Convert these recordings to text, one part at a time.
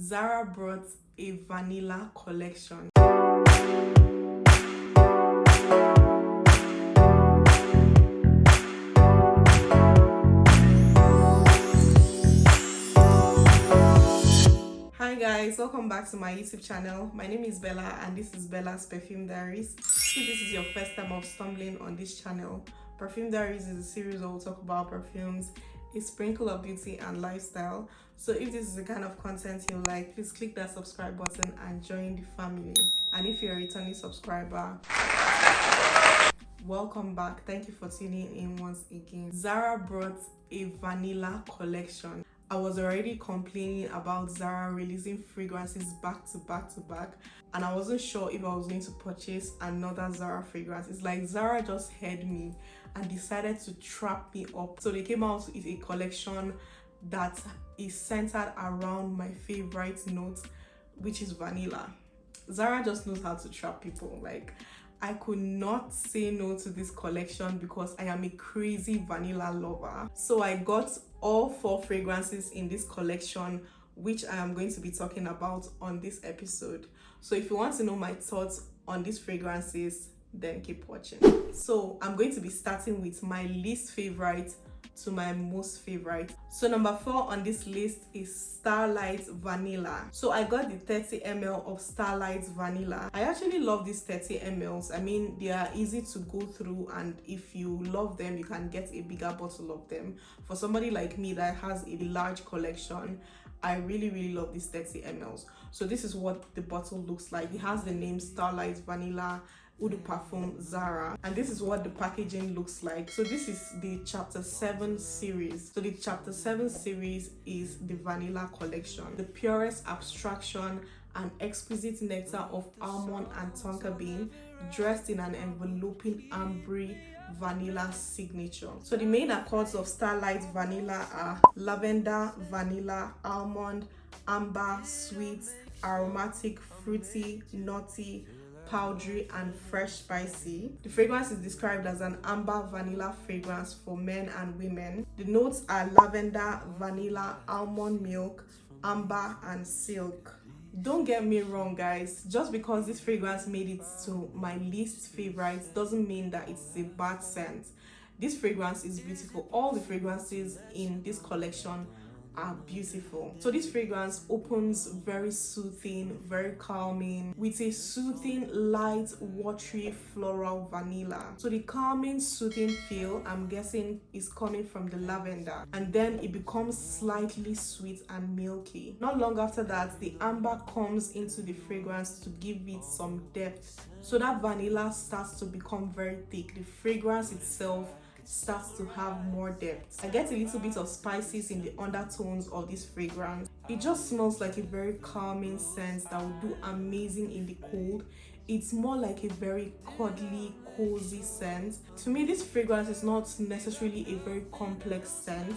Zara brought a vanilla collection. Hi guys, welcome back to my YouTube channel. My name is Bella and this is Bella's Perfume Diaries. If this is your first time of stumbling on this channel, Perfume Diaries is a series where we'll talk about perfumes, a sprinkle of beauty and lifestyle. So if this is the kind of content you like, please click that subscribe button and join the family. And if you're a returning subscriber, welcome back. Thank you for tuning in once again. Zara brought a vanilla collection. I was already complaining about Zara releasing fragrances back to back, and I wasn't sure if I was going to purchase another Zara fragrance. It's like Zara just heard me and decided to trap me up. So they came out with a collection that is centered around my favorite note, which is vanilla. Zara just knows how to trap people. Like, I could not say no to this collection because I am a crazy vanilla lover. So I got all 4 fragrances in this collection, which I am going to be talking about on this episode. So if you want to know my thoughts on these fragrances, then keep watching. So I'm going to be starting with my least favorite to my most favorite. So number 4 on this list is Starlight Vanilla. So I got the 30 ml of Starlight Vanilla. I actually love these 30 mls. I mean, they are easy to go through, and if you love them, you can get a bigger bottle of them. For somebody like me that has a large collection, I really love these 30 mls. So this is what the bottle looks like. It has the name Starlight Vanilla Eau de Parfum Zara, and this is what the packaging looks like. So this is the chapter 7 series. So the chapter 7 series is the vanilla collection, the purest abstraction and exquisite nectar of almond and tonka bean, dressed in an enveloping ambre vanilla signature. So the main accords of Starlight Vanilla are lavender, vanilla, almond, amber, sweet, aromatic, fruity, nutty, powdery and fresh spicy. The fragrance is described as an amber vanilla fragrance for men and women. The notes are lavender, vanilla, almond milk, amber and silk. Don't get me wrong guys, just because this fragrance made it to my least favorite doesn't mean that it's a bad scent. This fragrance is beautiful. All the fragrances in this collection are beautiful. So this fragrance opens very soothing, very calming, with a soothing, light, watery, floral vanilla. So the calming, soothing feel, I'm guessing, is coming from the lavender, and then it becomes slightly sweet and milky. Not long after that, the amber comes into the fragrance to give it some depth. So that vanilla starts to become very thick. The fragrance itself starts to have more depth. I get a little bit of spices in the undertones of this fragrance. It just smells like a very calming scent that will do amazing in the cold. It's more like a very cuddly, cozy scent. To me, this fragrance is not necessarily a very complex scent,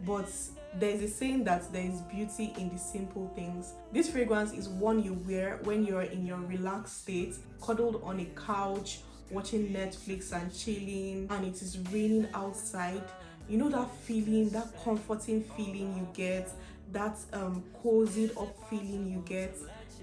but there's a saying that there is beauty in the simple things. This fragrance is one you wear when you're in your relaxed state, cuddled on a couch, watching Netflix and chilling, and it is raining outside. You know that feeling, that comforting feeling you get, that cozied up feeling you get,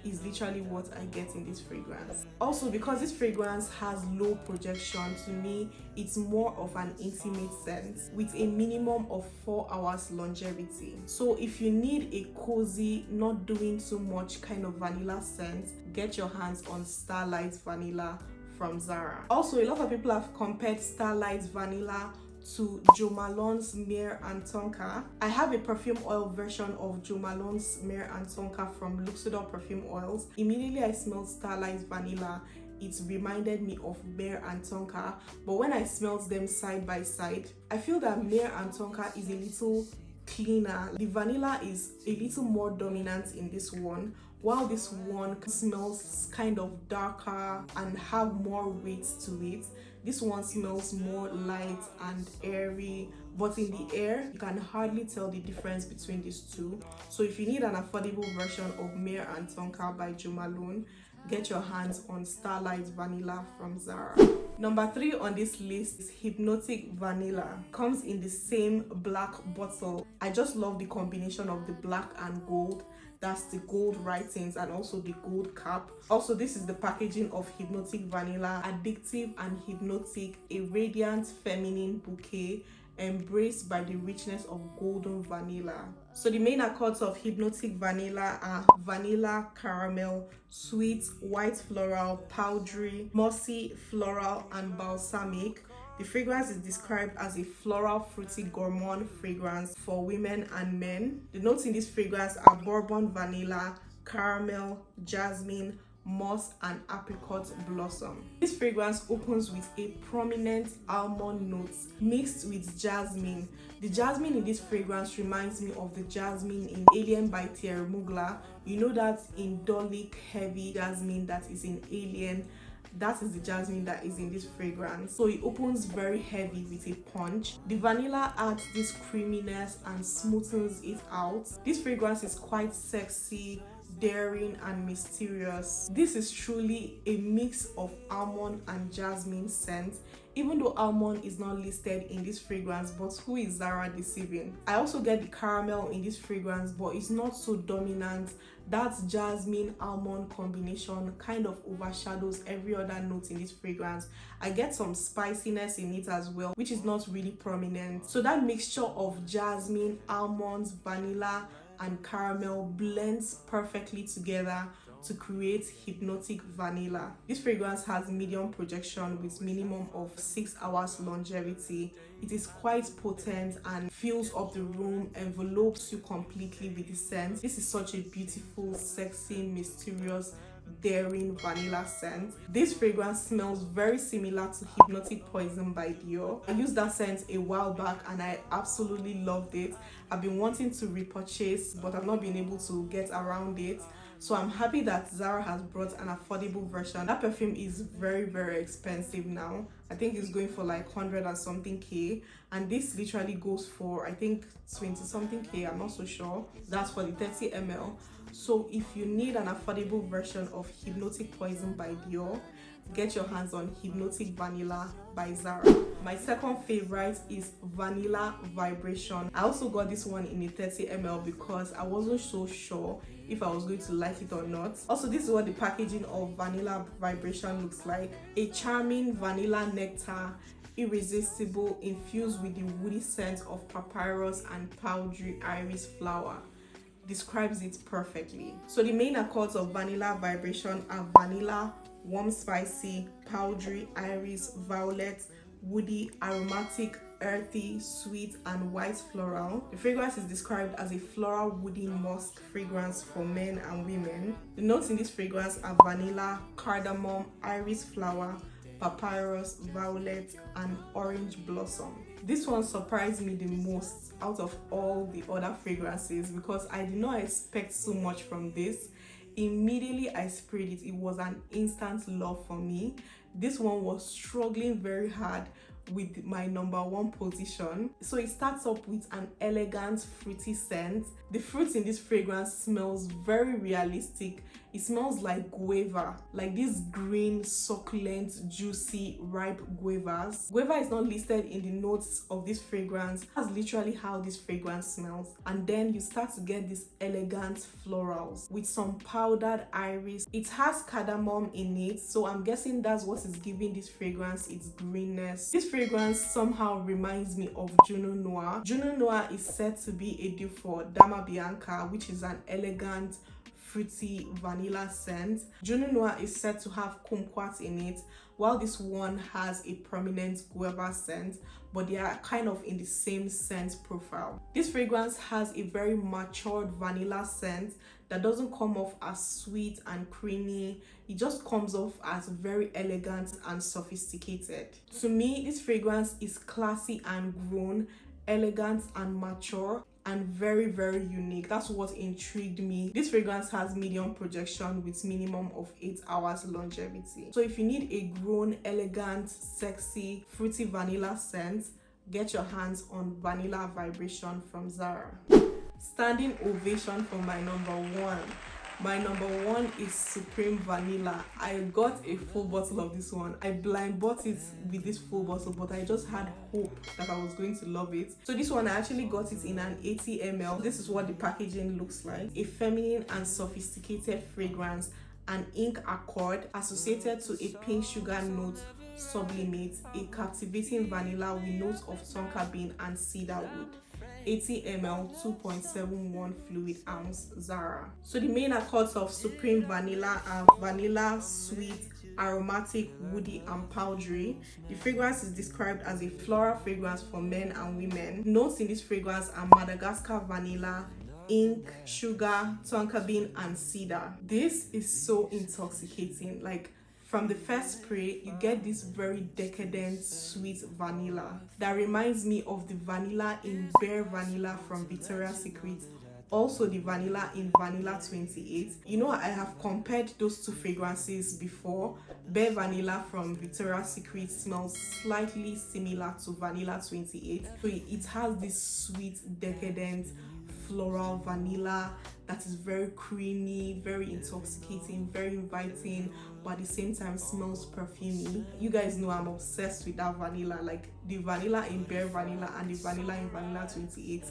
is literally what I get in this fragrance. Also, because this fragrance has low projection, to me it's more of an intimate scent with a minimum of 4 hours longevity. So if you need a cozy, not doing too much kind of vanilla scent, get your hands on Starlight Vanilla from Zara. Also, a lot of people have compared Starlight Vanilla to Jo Malone's Myrrh and Tonka. I have a perfume oil version of Jo Malone's Myrrh and Tonka from Luxodor Perfume Oils. Immediately I smelled Starlight Vanilla, it reminded me of Myrrh and Tonka, but when I smelled them side by side, I feel that Myrrh and Tonka is a little cleaner. The vanilla is a little more dominant in this one, while this one smells kind of darker and have more weight to it. This one smells more light and airy, but in the air you can hardly tell the difference between these two. So if you need an affordable version of Myrrh and Tonka by Jo Malone, get your hands on Starlight Vanilla from Zara. Number 3 on this list is Hypnotic Vanilla. Comes in the same black bottle. I just love the combination of the black and gold. That's the gold writings and also the gold cap. Also, this is the packaging of Hypnotic Vanilla. Addictive and hypnotic, a radiant feminine bouquet embraced by the richness of golden vanilla. So the main accords of Hypnotic Vanilla are vanilla, caramel, sweet, white floral, powdery, mossy, floral, and balsamic. The fragrance is described as a floral, fruity, gourmand fragrance for women and men. The notes in this fragrance are bourbon vanilla, caramel, jasmine, moss, and apricot blossom. This fragrance opens with a prominent almond note mixed with jasmine. The jasmine in this fragrance reminds me of the jasmine in Alien by Thierry Mugler. You know that indolic heavy jasmine that is in Alien. That is the jasmine that is in this fragrance. So it opens very heavy with a punch. The vanilla adds this creaminess and smoothens it out. This fragrance is quite sexy, daring, and mysterious. This is truly a mix of almond and jasmine scent, even though almond is not listed in this fragrance. But who is Zara deceiving? I also get the caramel in this fragrance, but it's not so dominant. That jasmine almond combination kind of overshadows every other note in this fragrance. I get some spiciness in it as well, which is not really prominent. So that mixture of jasmine, almonds, vanilla, and caramel blends perfectly together to create Hypnotic Vanilla. This fragrance has medium projection with minimum of 6 hours longevity. It is quite potent and fills up the room, envelopes you completely with the scent. This is such a beautiful, sexy, mysterious, daring vanilla scent. This fragrance smells very similar to Hypnotic Poison by Dior. I used that scent a while back and I absolutely loved it. I've been wanting to repurchase, but I've not been able to get around it. So I'm happy that Zara has brought an affordable version. That perfume is very, very expensive now. I think it's going for like 100 and something K, and this literally goes for I think 20 something K. I'm not so sure. That's for the 30 ml. So if you need an affordable version of Hypnotic Poison by Dior, get your hands on Hypnotic Vanilla by Zara. My second favorite is Vanilla Vibration. I also got this one in a 30 ml because I wasn't so sure if I was going to like it or not. Also, this is what the packaging of Vanilla Vibration looks like. A charming vanilla nectar, irresistible, infused with the woody scent of papyrus and powdery iris flower. Describes it perfectly. So the main accords of Vanilla Vibration are vanilla, warm, spicy, powdery, iris, violet, woody, aromatic, earthy, sweet, and white floral. The fragrance is described as a floral woody musk fragrance for men and women. The notes in this fragrance are vanilla, cardamom, iris flower, papyrus, violet, and orange blossom. This one surprised me the most out of all the other fragrances because I did not expect so much from this. Immediately I sprayed it, it was an instant love for me. This one was struggling very hard with my number one position. So it starts up with an elegant fruity scent. The fruits in this fragrance smells very realistic. It smells like guava, like this green, succulent, juicy, ripe guavas. Guava is not listed in the notes of this fragrance. That's literally how this fragrance smells. And then you start to get these elegant florals with some powdered iris. It has cardamom in it, so I'm guessing that's what is giving this fragrance its greenness. This fragrance somehow reminds me of Juno Noir. Juno Noir is said to be a dupe for Dama Bianca, which is an elegant, fruity vanilla scent. Juno Noir is said to have kumquat in it, while this one has a prominent guava scent, but they are kind of in the same scent profile. This fragrance has a very matured vanilla scent that doesn't come off as sweet and creamy. It just comes off as very elegant and sophisticated. To me, this fragrance is classy and grown, elegant and mature, and very, very unique. That's what intrigued me. This fragrance has medium projection with minimum of 8 hours longevity. So if you need a grown, elegant, sexy, fruity vanilla scent, get your hands on Vanilla Vibration from Zara. Standing ovation for my number one. My number one is Supreme Vanilla. I got a full bottle of this one. I blind bought it with this full bottle, but I just had hope that I was going to love it. So this one, I actually got it in an 80 ml. This is what the packaging looks like. A feminine and sophisticated fragrance, an ink accord associated to a pink sugar note sublimate, a captivating vanilla with notes of tonka bean and cedar wood. 80 ml, 2.71 fluid ounce, Zara. So the main accords of Supreme Vanilla are vanilla, sweet, aromatic, woody, and powdery. The fragrance is described as a floral fragrance for men and women. Notes in this fragrance are Madagascar vanilla, ink, sugar, tonka bean, and cedar. This is so intoxicating. Like, from the first spray, you get this very decadent, sweet vanilla that reminds me of the vanilla in Bare Vanilla from Victoria's Secret. Also the vanilla in Vanilla 28. You know, I have compared those two fragrances before. Bare Vanilla from Victoria's Secret smells slightly similar to Vanilla 28. So it has this sweet, decadent, floral vanilla that is very creamy, very intoxicating, very inviting, but at the same time smells perfumey. You guys know I'm obsessed with that vanilla. Like the vanilla in Bare Vanilla and the vanilla in Vanilla 28,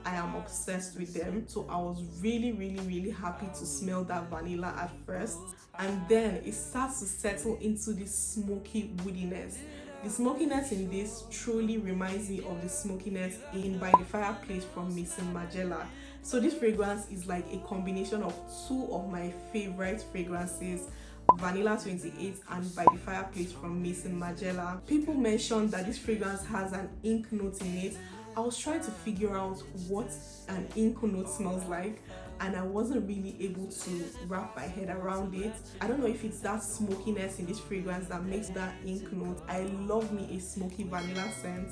I am obsessed with them. So I was really happy to smell that vanilla at first, and then it starts to settle into this smoky woodiness. The smokiness in this truly reminds me of the smokiness in By the Fireplace from Maison Margiela. So this fragrance is like a combination of two of my favorite fragrances, Vanilla 28 and By the Fireplace from Maison Margiela. People mentioned that this fragrance has an ink note in it. I was trying to figure out what an ink note smells like, and I wasn't really able to wrap my head around it. I don't know if it's that smokiness in this fragrance that makes that ink note. I love me a smoky vanilla scent,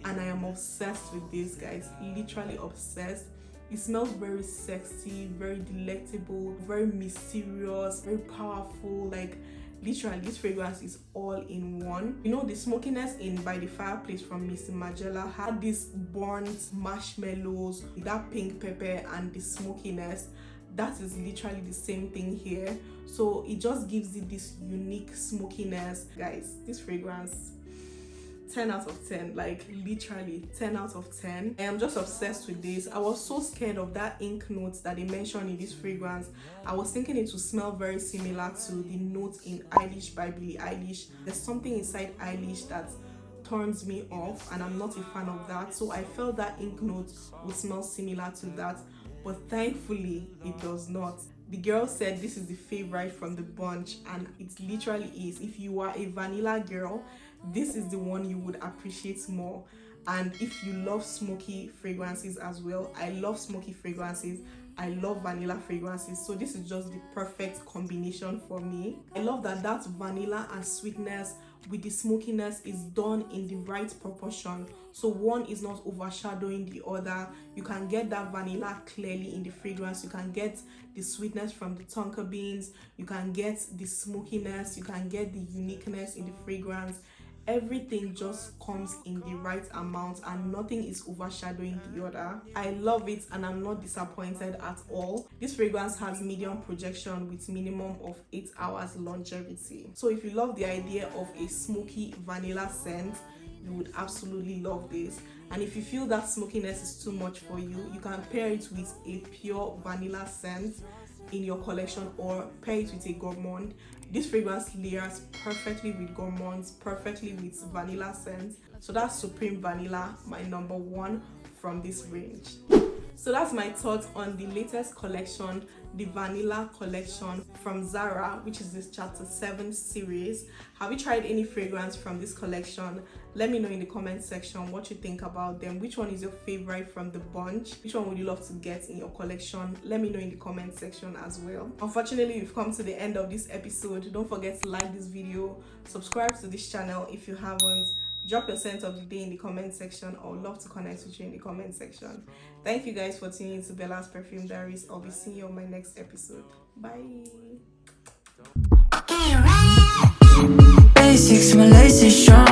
and I am obsessed with this, guys. Literally obsessed. It smells very sexy, very delectable, very mysterious, very powerful. Like, literally, this fragrance is all in one. You know, the smokiness in By the Fireplace from Maison Margiela had this burnt marshmallows, that pink pepper, and the smokiness. That is literally the same thing here. So it just gives it this unique smokiness. Guys, this fragrance, 10 out of 10, like literally 10 out of 10. I am just obsessed with this. I was so scared of that ink note that they mentioned in this fragrance. I was thinking it would smell very similar to the note in Eilish by Billie Eilish. There's something inside Eilish that turns me off, and I'm not a fan of that. So I felt that ink note would smell similar to that, but thankfully it does not. The girl said this is the favorite from the bunch, and it literally is. If you are a vanilla girl, this is the one you would appreciate more. And if you love smoky fragrances as well, I love smoky fragrances, I love vanilla fragrances, so this is just the perfect combination for me. I love that vanilla and sweetness with the smokiness is done in the right proportion, so one is not overshadowing the other. You can get that vanilla clearly in the fragrance, you can get the sweetness from the tonka beans, you can get the smokiness, you can get the uniqueness in the fragrance. Everything just comes in the right amount and nothing is overshadowing the other. I love it and I'm not disappointed at all. This fragrance has medium projection with minimum of 8 hours longevity. So if you love the idea of a smoky vanilla scent, you would absolutely love this. And if you feel that smokiness is too much for you, you can pair it with a pure vanilla scent in your collection or pair it with a gourmand. This fragrance layers perfectly with gourmands, perfectly with vanilla scents. So that's Supreme Vanilla, my number one from this range. So that's my thoughts on the latest collection, the Vanilla collection from Zara, which is this chapter 7 series. Have you tried any fragrance from this collection? Let me know in the comment section what you think about them. Which one is your favorite from the bunch? Which one would you love to get in your collection? Let me know in the comment section as well. Unfortunately, we've come to the end of this episode. Don't forget to like this video, subscribe to this channel if you haven't. Drop your scent of the day in the comment section. I would love to connect with you in the comment section. Thank you guys for tuning into Bella's Perfume Diaries. I'll be seeing you on my next episode. Bye. Basics, my lace is strong.